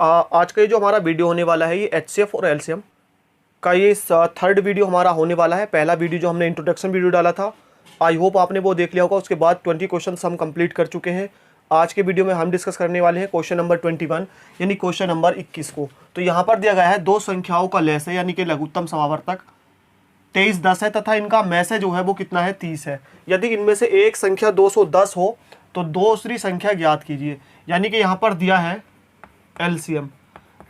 आज का ये जो हमारा वीडियो होने वाला है ये एचसीएफ और एलसीएम का ये थर्ड वीडियो हमारा होने वाला है। पहला वीडियो जो हमने इंट्रोडक्शन वीडियो डाला था, आई होप आपने वो देख लिया होगा। उसके बाद 20 क्वेश्चन हम कंप्लीट कर चुके हैं। आज के वीडियो में हम डिस्कस करने वाले हैं क्वेश्चन नंबर 21 यानी क्वेश्चन नंबर 21 को। तो यहाँ पर दिया गया है दो संख्याओं का लय है यानी कि लघुत्तम समावर्तक 23 10 है तथा इनका मैं से जो है वो कितना है 30 है। यदि इनमें से एक संख्या 210 हो तो दूसरी संख्या ज्ञात कीजिए। यानी कि यहाँ पर दिया है एलसीएम,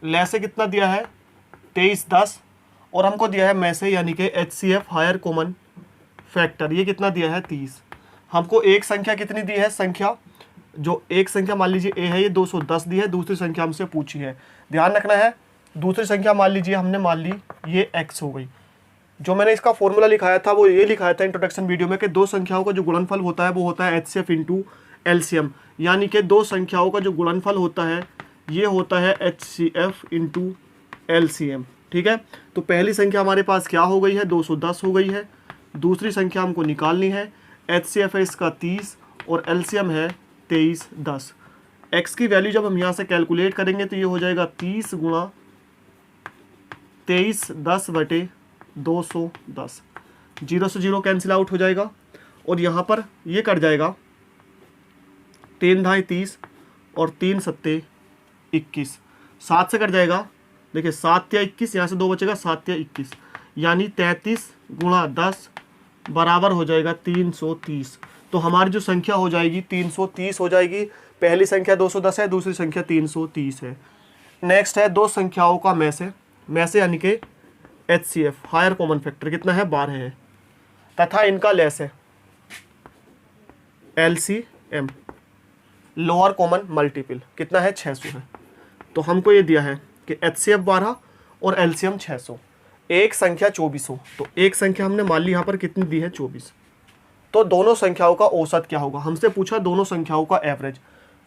लय से कितना दिया है 23 10 और हमको दिया है मैं से यानी कि एचसीएफ हायर कॉमन फैक्टर, ये कितना दिया है 30। हमको एक संख्या कितनी दी है, संख्या जो एक संख्या मान लीजिए ए है ये 210 दी है, दूसरी संख्या हमसे पूछी है। ध्यान रखना है दूसरी संख्या मान लीजिए हमने मान ली ये एक्स हो गई। जो मैंने इसका फॉर्मूला लिखाया था वो ये लिखाया था इंट्रोडक्शन वीडियो में कि दो संख्याओं का जो गुणनफल होता है वो होता है एचसीएफ इंटू एलसीएम। यानी कि दो संख्याओं का जो गुणनफल होता है ये होता है एचसीएफ इंटू एलसीएम। ठीक है, तो पहली संख्या हमारे पास क्या हो गई है 210 हो गई है। दूसरी संख्या हमको निकालनी है, एचसीएफ है इसका 30 और एलसीएम है 23 10। एक्स की वैल्यू जब हम यहाँ से कैलकुलेट करेंगे तो ये हो जाएगा 30 गुणा 23 10 बटे 210। 0 से 0 कैंसिल आउट हो जाएगा और यहाँ पर ये कट जाएगा 3 ढाई 30 और 3 सत्ते 21। 7 से कट जाएगा, देखिए 7 या 21, यहाँ से 2 बचेगा 7 या 21 यानी 33 गुणा 10 बराबर हो जाएगा 330। तो हमारी जो संख्या हो जाएगी 330 हो जाएगी। पहली संख्या 210 है, दूसरी संख्या 330 है। नेक्स्ट है दो संख्याओं का मैं से यानी कि एचसीएफ हायर कॉमन फैक्टर कितना है 12 है तथा इनका लय है एलसीएम लोअर कॉमन मल्टीपल कितना है 600 है। तो हमको ये दिया है कि एचसीएफ 12 और एलसीएम 600, एक संख्या 24 हो। तो एक संख्या हमने मान ली यहाँ पर कितनी दी है 24। तो दोनों संख्याओं का औसत क्या होगा, हमसे पूछा दोनों संख्याओं का एवरेज।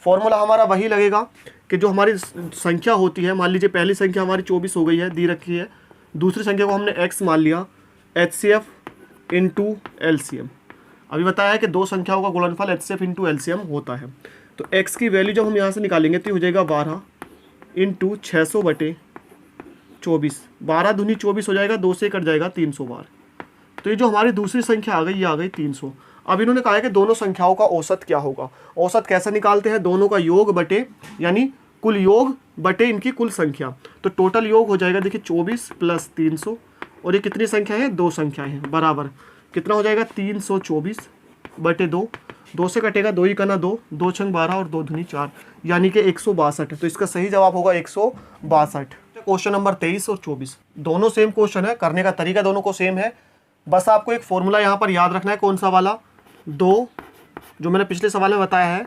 फॉर्मूला हमारा वही लगेगा कि जो हमारी संख्या होती है, मान लीजिए पहली संख्या हमारी 24 हो गई है दी रखी है, दूसरी संख्या को हमने x मान लिया, एचसीएफ इंटू एलसीएम। अभी बताया है कि दो संख्याओं का गुणनफल एचसीएफ इंटू एलसीएम होता है। तो x की वैल्यू जब हम यहाँ से निकालेंगे तो हो जाएगा 12 इंटू 600 बटे 24। 12 दूनी 24 हो जाएगा, 2 से कट जाएगा 300 बार। तो ये जो हमारी दूसरी संख्या आ गई ये आ गई 300। अब इन्होंने कहा है कि दोनों संख्याओं का औसत क्या होगा। औसत कैसे निकालते हैं, दोनों का योग बटे यानी कुल योग बटे इनकी कुल संख्या। तो टोटल योग हो जाएगा देखिए 24 प्लस 300 और ये कितनी संख्या है, दो संख्याएं हैं बराबर कितना हो जाएगा 324 बटे 2। 2 से कटेगा 2 ही करना 2, 2 छंग 12 और 2 दूनी 4 यानी कि 162 है। तो इसका सही जवाब होगा 162। क्वेश्चन नंबर 23 और 24 दोनों सेम क्वेश्चन है, करने का तरीका दोनों को सेम है। बस आपको एक फॉर्मूला यहाँ पर याद रखना है, कौन सा वाला, दो जो मैंने पिछले सवाल में बताया है,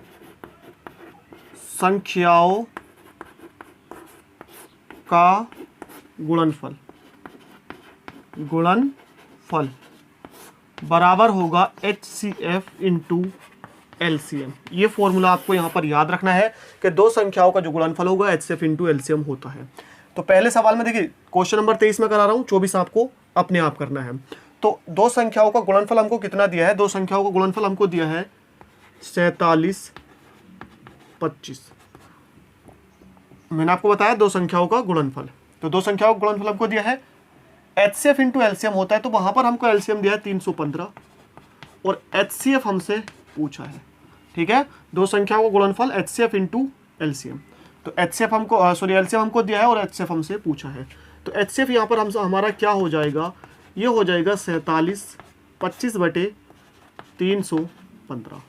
संख्याओं का गुणनफल बराबर होगा एचसीएफ इंटू एलसीएम। ये फॉर्मूला आपको यहाँ पर याद रखना है कि दो संख्याओं का जो गुणनफल होगा एचसीएफ इंटू एलसीएम होता है। तो पहले सवाल में देखिए क्वेश्चन नंबर 23 में करा रहा हूँ, 24 आपको अपने आप करना है। तो दो संख्याओं का गुणनफल हमको कितना दिया है, दो संख्याओं का गुणनफल हमको दिया है 47 25। मैंने आपको बताया दो संख्याओं का गुणनफल, तो दो संख्याओं का गुणनफल हमको दिया है एचसीएफ इंटू एलसीएम होता है। तो वहां पर हमको एलसीएम दिया है 315 और एचसीएफ हमसे पूछा है। ठीक है, दो संख्याओं का गुणनफल एचसीएफ इंटू एलसीएम। तो एचसीएफ हमको एलसीएम हमको दिया है और एचसीएफ हमसे पूछा है। तो एचसीएफ यहाँ पर हमसे हमारा क्या हो जाएगा, ये हो जाएगा 47 25 बटे 315।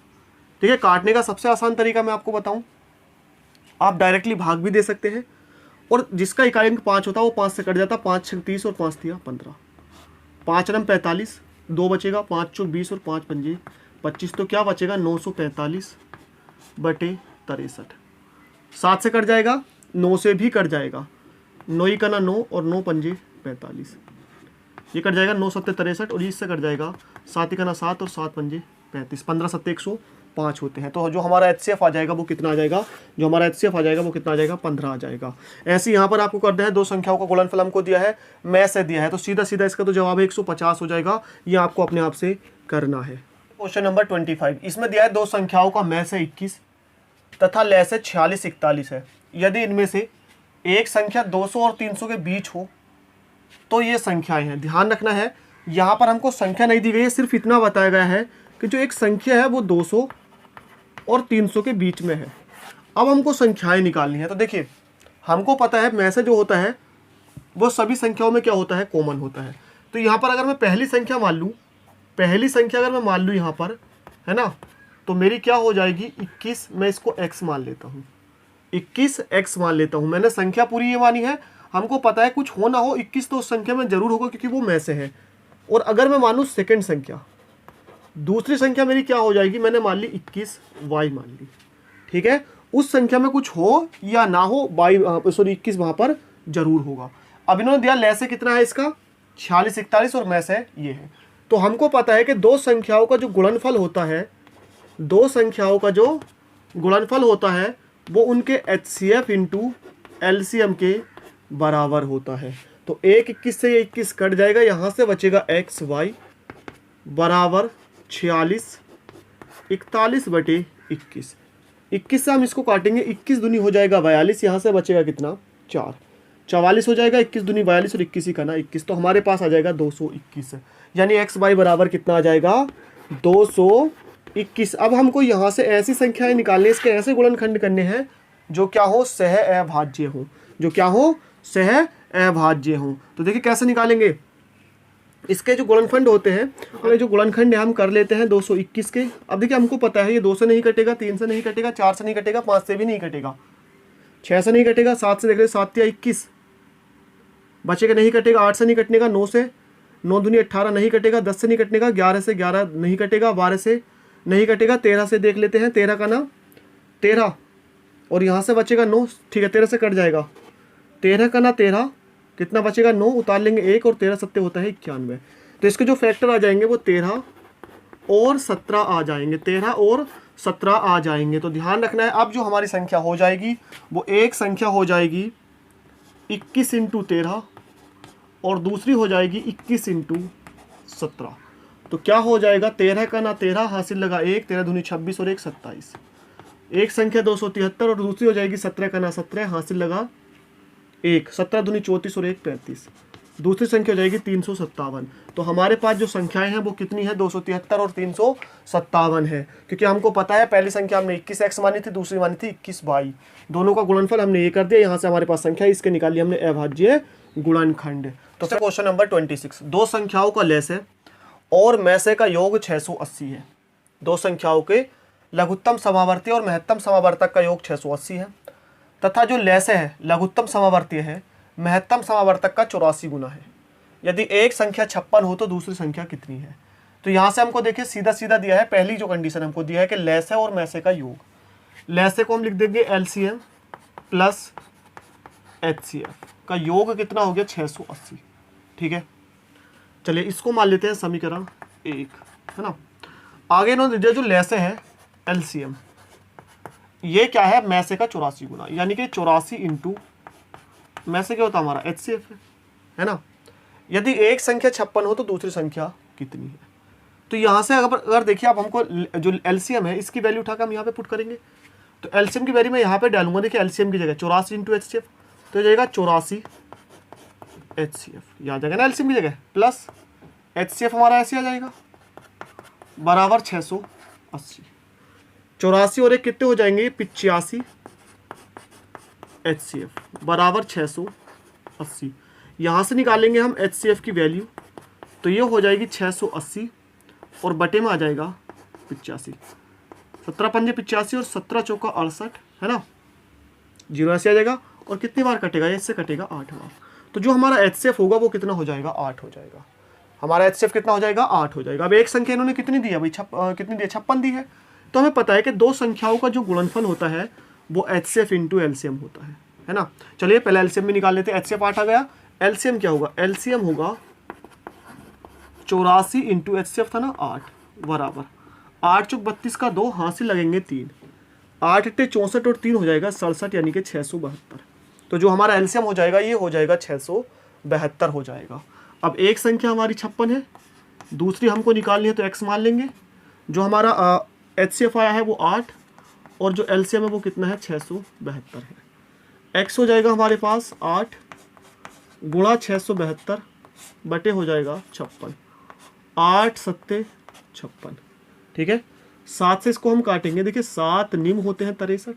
ठीक है, काटने का सबसे आसान तरीका मैं आपको बताऊं, आप डायरेक्टली भाग भी दे सकते हैं और जिसका इकाई अंक 5 होता है वो 5 से कट जाता, 5 6 30 और 5 3 15। 5 रम 45, 2 बचेगा, 5 चौक 20 और 5 पंजे 25। तो क्या बचेगा 945 बटे 63। 7 से कट जाएगा, 9 से भी कट जाएगा, 9 ही करना 9 और 9 पंजे 45। ये कट जाएगा 9 सत्ते 63 और इससे कट जाएगा 7 ही करना 7 और 7 पंजे 35। 15 सत्ते 105 होते हैं। तो जो हमारा एचसीएफ आ जाएगा वो कितना आ जाएगा, जो हमारा एचसीएफ आ जाएगा वो कितना आ जाएगा 15 आ जाएगा। ऐसे यहाँ पर आपको करना है, दो संख्याओं का गुणनफल हमको दिया है, मैं से दिया है, तो सीधा सीधा इसका तो जवाब है 150 हो जाएगा। ये आपको अपने आप से करना है। क्वेश्चन नंबर 25, इसमें दिया है दो संख्याओं का मैं से 21 तथा लय से 46 41 है। यदि इनमें से एक संख्या 200 और 300 के बीच हो तो ये संख्याएं हैं। ध्यान रखना है, यहाँ पर हमको संख्या नहीं दी गई है, सिर्फ इतना बताया गया है कि जो एक संख्या है वो 200 और 300 के बीच में है। अब हमको संख्याएं निकालनी है। तो देखिए, हमको पता है में से जो होता है वो सभी संख्याओं में क्या होता है, कॉमन होता है। तो यहाँ पर अगर मैं पहली संख्या मान लूँ, पहली संख्या अगर मैं मान लूँ यहाँ पर, है ना, तो मेरी क्या हो जाएगी 21। मैं इसको x मान लेता हूँ, 21x मान लेता हूँ। मैंने संख्या पूरी ये मानी है, हमको पता है कुछ हो ना हो 21 तो उस संख्या में जरूर होगा क्योंकि वो में से है। और अगर मैं मानूँ सेकंड संख्या, दूसरी संख्या मेरी क्या हो जाएगी, मैंने मान ली 21y मान ली, ठीक है। उस संख्या में कुछ हो या ना हो, 21 वहाँ पर जरूर होगा। अब इन्होंने दिया ले से कितना है इसका 46 41 और में से ये है। तो हमको पता है कि दो संख्याओं का जो गुणनफल होता है, दो संख्याओं का जो गुणनफल होता है वो उनके HCF इंटू LCM के बराबर होता है। तो 21 से ये 21 कट जाएगा, यहाँ से बचेगा XY बराबर 46 41 बटे 21। 21 से हम इसको काटेंगे, 21 दूनी हो जाएगा 42, यहाँ से बचेगा कितना 4, 44 हो जाएगा, 21 दूनी 42 और 21 ही का ना 21, तो हमारे पास आ जाएगा 221। यानी XY बराबर कितना आ जाएगा 221। अब हमको यहाँ से ऐसी संख्याएं निकालनी, इसके ऐसे गुणनखंड करने हैं जो क्या हो, सह अभाज्य हो, जो क्या हो, सह अभाज्य हो। तो देखिए कैसे निकालेंगे, इसके जो गुणनखंड होते हैं, और जो गुणनखंड है हम कर लेते हैं 221 के। अब देखिए हमको पता है ये 2 से नहीं कटेगा, 3 से नहीं कटेगा, 4 से नहीं कटेगा, 5 से भी नहीं कटेगा, 6 से नहीं कटेगा, 7 से देख रहे 7 या 21 बचेगा, नहीं कटेगा, 8 से नहीं कटने का, 9 से 9 दूनी 18 नहीं कटेगा, 10 से नहीं कटने का, 11 से 11 नहीं कटेगा, 12 से नहीं कटेगा, 13 से देख लेते हैं, 13 का ना 13 और यहाँ से बचेगा 9, ठीक है 13 से कट जाएगा, 13 का ना 13 कितना बचेगा 9, उतार लेंगे 1 और 13 सत्ते होता है 91। तो इसके जो फैक्टर आ जाएंगे वो 13 और 17 आ जाएंगे, 13 और 17 आ जाएंगे। तो ध्यान रखना है, अब जो हमारी संख्या हो जाएगी वो एक संख्या हो जाएगी 21 इंटू 13 और दूसरी हो जाएगी 21 इंटू 17। तो क्या हो जाएगा, 13 का ना 13 हासिल लगा 1, 13 दूनी 26 और 1 27। एक संख्या 273 और दूसरी हो जाएगी 17 का ना 17 हासिल लगा 1, 17 दूनी 34 और 1 35। दूसरी संख्या हो जाएगी 357। तो हमारे पास जो संख्याएं हैं वो कितनी है, 273 और 357 है, क्योंकि हमको पता है पहली संख्या हमने 21x मानी थी, दूसरी मानी थी 21y, दोनों का गुणनफल हमने ये कर दिया। यहाँ से हमारे पास संख्या इसके निकाल ली हमने अभाज्य गुणनखंड। तो क्वेश्चन नंबर 26, दो संख्याओं का लसागु और में का योग 680 है। दो संख्याओं के लघुत्तम समावर्ती और महत्तम समावर्तक का योग 680 है तथा जो लसागु है लघुत्तम समावर्तीय है, महत्तम समावर्तक का 84 गुना है। यदि एक संख्या 56 हो तो दूसरी संख्या कितनी है। तो यहाँ से हमको देखिए सीधा सीधा दिया है, पहली जो कंडीशन हमको दिया है कि लसागु और में का योग, लसागु को हम लिख देंगे LCM प्लस HCF का योग कितना हो गया 680, ठीक है। चलिए इसको मान लेते हैं समीकरण 1, है ना। आगे इन्होंने दिया जो लसागु है LCM, ये क्या है में का 84 गुना, यानी कि 84 इंटू में से क्या होता है हमारा HCF है ना। यदि एक संख्या 56 हो तो दूसरी संख्या कितनी है। तो यहाँ से अगर देखिए आप हमको जो LCM है इसकी वैल्यू उठाकर हम यहाँ पे पुट करेंगे, तो LCM की वैल्यू मैं यहाँ पे डालूंगा। देखिए LCM की जगह 84 इंटू HCF, तो जाएगा 84 HCF, यहाँ जाएगा ना LCM की जगह, प्लस HCF हमारा ऐसे आ जाएगा बराबर 680। 84 और एक कितने हो जाएंगे 85 HCF बराबर 680। यहाँ से निकालेंगे हम HCF की वैल्यू, तो ये हो जाएगी 680 और बटे में आ जाएगा 85, 17 पंजे 85 और 17 चौका 68, है ना, 0 ऐसे आ जाएगा। और कितनी बार कटेगा, इससे कटेगा 8 बार। तो जो हमारा HCF होगा वो कितना हो जाएगा 8 हो जाएगा। हमारा HCF कितना हो जाएगा 8 हो जाएगा। अब एक संख्या इन्होंने कितनी दी है भाई, कितनी दी है 56 दी है। तो हमें पता है कि दो संख्याओं का जो गुणनफल होता है वो HCF इंटू LCM होता है ना। चलिए पहले LCM भी निकाल लेते हैं। HCF 8 आ गया, LCM क्या होगा, LCM होगा 84 इंटू HCF था ना 8 बराबर 8 चौक 32 का 2 हासिल लगेंगे 3, 8 अट्ठे 64 और 3 हो जाएगा 67, यानी कि 672। तो जो हमारा LCM हो जाएगा ये हो जाएगा 672 हो जाएगा। अब एक संख्या हमारी 56 है, दूसरी हमको निकालनी है तो x मान लेंगे। जो हमारा HCF आया है वो 8 और जो LCM है वो कितना है 672 है। x हो जाएगा हमारे पास 8 गुणा 672 बटे हो जाएगा 56, 8 सत्ते 56, ठीक है। 7 से इसको हम काटेंगे, देखिए 7 निम होते हैं 63,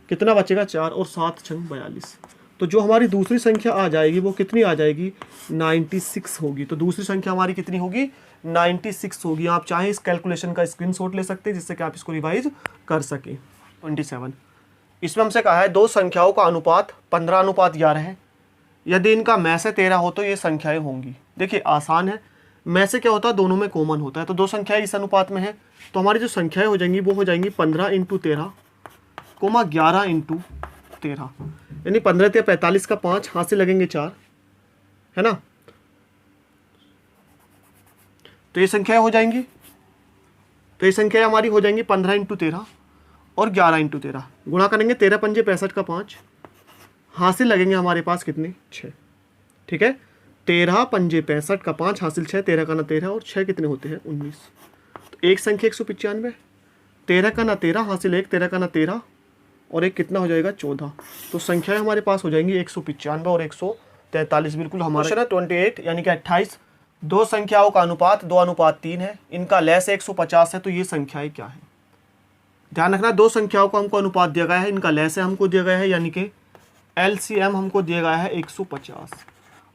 कितना बचेगा 4 और 7 छंग 42। तो जो हमारी दूसरी संख्या आ जाएगी वो कितनी आ जाएगी 96 होगी। तो दूसरी संख्या हमारी कितनी होगी 96 होगी। आप चाहें इस कैलकुलेशन का स्क्रीनशॉट ले सकते हैं जिससे कि आप इसको रिवाइज कर सकें। 27 इसमें हमसे कहा है दो संख्याओं का अनुपात 15:11 है, यदि इनका में से 13 हो तो ये संख्याएं होंगी। देखिए आसान है, में से क्या होता है दोनों में कॉमन होता है, तो दो संख्याएं इस अनुपात में है तो हमारी जो संख्याएं हो जाएंगी वो हो जाएंगी 15 × 13 11 × 13, यानी 15 × 45 का 5, हाथ से लगेंगे 4, है ना। तो ये संख्याएं हो जाएंगी, तो ये संख्याएं हमारी हो जाएंगी 15 × 13 और 11 × 13, गुणा करेंगे 13 पंजे 65 का 5, हासिल लगेंगे हमारे पास कितने 6, ठीक है। 13 पंजे 65 का 5 हासिल 6, 13 का ना 13 और 6 कितने होते हैं 19। तो एक संख्या 195, 13 का ना 13 हासिल 1, 13 का ना 13 और एक कितना हो जाएगा 14। तो संख्याएं हमारे पास हो जाएंगी 195 और 143, बिल्कुल हमारा 28 यानी कि 28। दो संख्याओं का अनुपात 2:3 है, इनका लय से 150 है, तो ये संख्याएं क्या है। ध्यान रखना दो संख्याओं का हमको अनुपात दिया गया है, इनका लय से हमको दिया गया है यानी कि LCM हमको दिया गया है 150।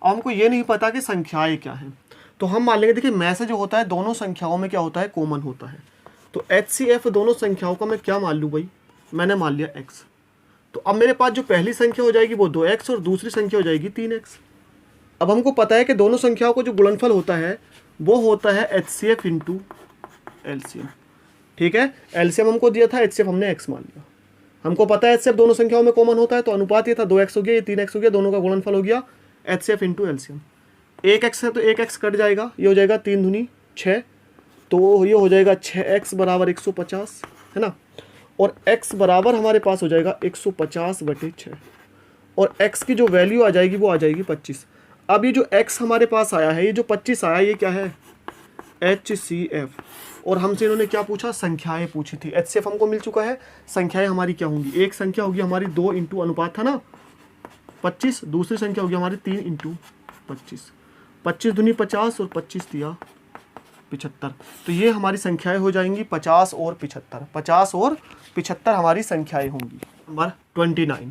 अब हमको ये नहीं पता कि संख्याएं क्या हैं, तो हम मान लेंगे देखिए में से जो होता है दोनों संख्याओं में क्या होता है कॉमन होता है। तो HCF दोनों संख्याओं का मैं क्या मान लूँ भाई, मैंने मान लिया x। तो अब मेरे पास जो पहली संख्या हो जाएगी वो 2x और दूसरी संख्या हो जाएगी 3x। अब हमको पता है कि दोनों संख्याओं का जो गुणनफल होता है वो होता है HCF × LCM, ठीक है। LCM हमको दिया था, HCF हमने x मान लिया। हमको पता है HCF दोनों संख्याओं में कॉमन होता है, तो अनुपात ये था 2x हो गया, ये 3x हो गया, दोनों का गुणनफल हो गया HCF × LCM। 1x है तो 1x कट जाएगा, ये हो जाएगा 3 दूनी 6, तो ये हो जाएगा 6x बराबर 150, है ना। और x बराबर हमारे पास हो जाएगा 150/6 और x की जो वैल्यू आ जाएगी वो आ जाएगी 25। अब ये जो x हमारे पास आया है, ये जो 25 आया ये क्या है HCF, और हमसे इन्होंने क्या पूछा संख्याएं पूछी थी। HCF हमको मिल चुका है, संख्याएं हमारी क्या होंगी, एक संख्या होगी हमारी 2 × अनुपात था ना 25, दूसरी संख्या होगी हमारी 3 × 25, 25 दूनी 50 और 25 दिया 75। तो ये हमारी संख्याएं हो जाएंगी 50 और 75, 50 और 75 हमारी संख्याएं होंगी। नंबर 29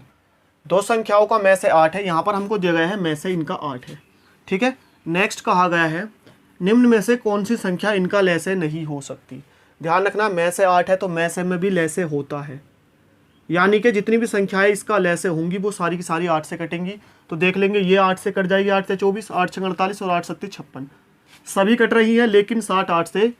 दो संख्याओं का में से 8 है, यहाँ पर हमको दिया गया है में से इनका 8 है, ठीक है। नेक्स्ट कहा गया है निम्न में से कौन सी संख्या इनका लय से नहीं हो सकती। ध्यान रखना में से 8 है तो में से में भी लय से होता है, यानी कि जितनी भी संख्याएं इसका लय से होंगी वो सारी की सारी 8 से कटेंगी। तो देख लेंगे ये 8 से कट जाएगी, 8 से 24, 8 6 48 और 8 7 56, सभी कट रही है, लेकिन 60 8 से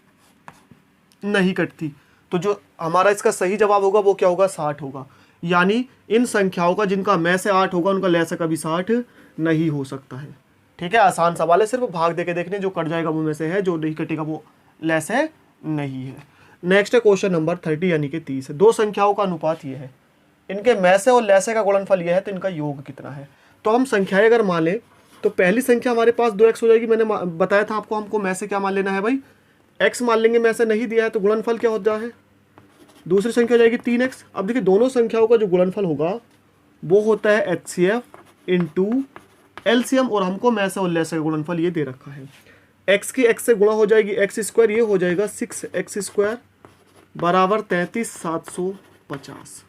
नहीं कटती। तो जो हमारा इसका सही जवाब होगा वो क्या होगा 60 होगा, यानी इन संख्याओं का जिनका में से 8 होगा उनका लय से कभी 60 नहीं हो सकता है, ठीक है। आसान सवाल है, सिर्फ भाग देके देखने, जो कट जाएगा वो में से है, जो नहीं कटेगा वो लय से नहीं है। नेक्स्ट है क्वेश्चन नंबर 30 यानी कि 30। दो संख्याओं का अनुपात ये है, इनके में से और लय से का गुणनफल ये है, तो इनका योग कितना है। तो हम संख्याएं अगर मान लें तो पहली संख्या हमारे पास 2x हो जाएगी, मैंने बताया था आपको, हमको में से क्या मान लेना है भाई x मान लेंगे, में से नहीं दिया है तो गुणनफल क्या होता है, दूसरी संख्या हो जाएगी 3x। अब देखिए दोनों संख्याओं का जो गुणनफल होगा वो होता है HCF × LCM, और हमको में से और लय से का गुणनफल ये दे रखा है। x की x से गुणा हो जाएगी x², ये हो जाएगा 6x² बराबर 33,750।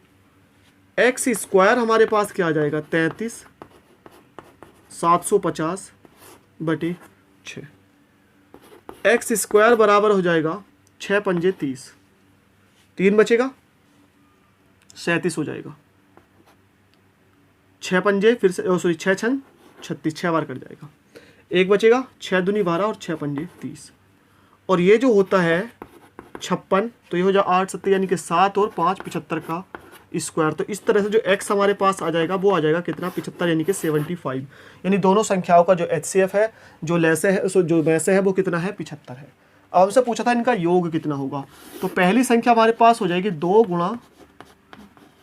x² हमारे पास क्या आ जाएगा 33,750/6, x² बराबर हो जाएगा 6 पंजे 30, 3 बचेगा 37 हो जाएगा, 6 पंजे फिर से सॉरी 6 छंग 36, 6 बार कट जाएगा, 1 बचेगा, 6 दूनी 12 और 6 पंजे 30, और ये जो होता है 56, तो ये हो जाए 8 7 यानी कि 7 और 5 75 का स्क्वायर। तो इस तरह से जो x हमारे पास आ जाएगा वो आ जाएगा कितना 75 यानी कि 75, यानी दोनों संख्याओं का जो HCF है, जो लय से है, जो में से है वो कितना है 75 है। अब हमसे पूछा था इनका योग कितना होगा, तो पहली संख्या हमारे पास हो जाएगी 2 ×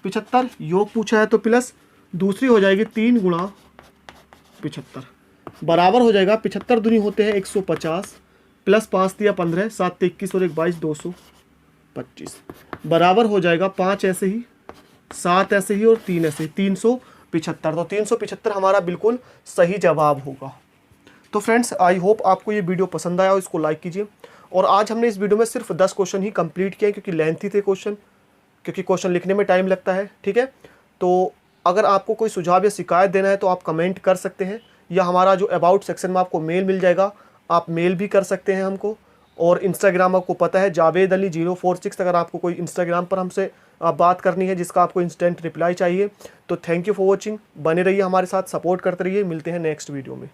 75, योग पूछा है तो प्लस, दूसरी हो जाएगी 3 × 75 बराबर हो जाएगा 75 दूनी होते हैं 150 प्लस 5 दिया 15, 7 21 और 1 22 225 बराबर हो जाएगा 5 ऐसे ही, 7 ऐसे ही और 3 ऐसे ही, 300 75। तो 375 हमारा बिल्कुल सही जवाब होगा। तो फ्रेंड्स आई होप आपको ये वीडियो पसंद आया हो, इसको लाइक कीजिए। और आज हमने इस वीडियो में सिर्फ 10 क्वेश्चन ही कंप्लीट किए क्योंकि लेंथी थे क्वेश्चन, क्योंकि क्वेश्चन लिखने में टाइम लगता है। ठीक है, तो अगर आपको कोई सुझाव या शिकायत देना है तो आप कमेंट कर सकते हैं, या हमारा जो अबाउट सेक्शन में आपको मेल मिल जाएगा, आप मेल भी कर सकते हैं हमको। और इंस्टाग्राम आपको पता है जावेद अली 046, अगर आपको कोई इंस्टाग्राम पर हमसे बात करनी है जिसका आपको इंस्टेंट रिप्लाई चाहिए। तो थैंक यू फॉर वॉचिंग, बने रहिए हमारे साथ, सपोर्ट करते रहिए, मिलते हैं नेक्स्ट वीडियो में।